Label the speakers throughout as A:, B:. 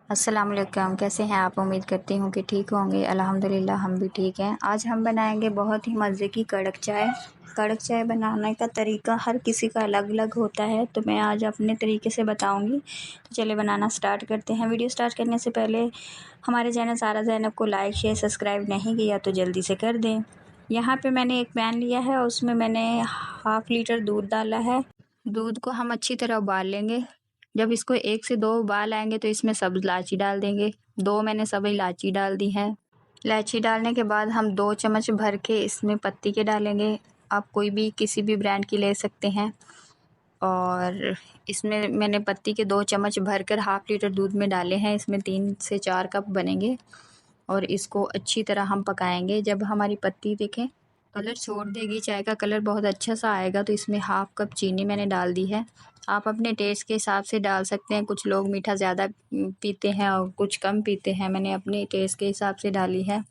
A: अस्सलाम वालेकुम, कैसे हैं आप? उम्मीद करती हूँ कि ठीक होंगे। अल्हम्दुलिल्लाह हम भी ठीक हैं। आज हम बनाएंगे बहुत ही मज़े की कड़क चाय। कड़क चाय बनाने का तरीका हर किसी का अलग अलग होता है, तो मैं आज अपने तरीके से बताऊंगी। तो चलिए बनाना स्टार्ट करते हैं। वीडियो स्टार्ट करने से पहले हमारे चैनल सारा ज़ैनब को लाइक शेयर सब्सक्राइब नहीं किया तो जल्दी से कर दें। यहाँ पर मैंने एक पैन लिया है और उसमें मैंने हाफ़ लीटर दूध डाला है। दूध को हम अच्छी तरह उबाल लेंगे। जब इसको 1 से 2 उबाल आएंगे तो इसमें सब इलायची डाल देंगे। 2 मैंने सब इलायची डाल दी है। इलायची डालने के बाद हम 2 चम्मच भर के इसमें पत्ती के डालेंगे। आप कोई भी किसी भी ब्रांड की ले सकते हैं। और इसमें मैंने पत्ती के 2 चम्मच भर कर हाफ़ लीटर दूध में डाले हैं। इसमें 3 से 4 कप बनेंगे और इसको अच्छी तरह हम पकाएंगे। जब हमारी पत्ती देखें कलर छोड़ देगी, चाय का कलर बहुत अच्छा सा आएगा, तो इसमें हाफ़ कप चीनी मैंने डाल दी है। आप अपने टेस्ट के हिसाब से डाल सकते हैं। कुछ लोग मीठा ज़्यादा पीते हैं और कुछ कम पीते हैं। मैंने अपने टेस्ट के हिसाब से डाली है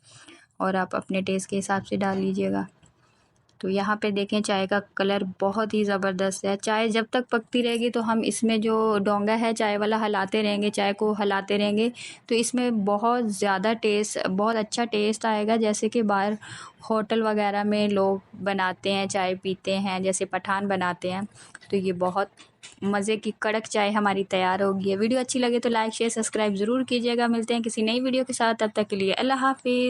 A: और आप अपने टेस्ट के हिसाब से डाल लीजिएगा। तो यहाँ पे देखें चाय का कलर बहुत ही ज़बरदस्त है। चाय जब तक पकती रहेगी तो हम इसमें जो डोंगा है चाय वाला हिलाते रहेंगे, चाय को हिलाते रहेंगे, तो इसमें बहुत ज़्यादा टेस्ट, बहुत अच्छा टेस्ट आएगा। जैसे कि बाहर होटल वगैरह में लोग बनाते हैं, चाय पीते हैं, जैसे पठान बनाते हैं। तो ये बहुत मज़े की कड़क चाय हमारी तैयार होगी। वीडियो अच्छी लगे तो लाइक शेयर सब्सक्राइब ज़रूर कीजिएगा। मिलते हैं किसी नई वीडियो के साथ, तब तक के लिए अल्लाह हाफिज़।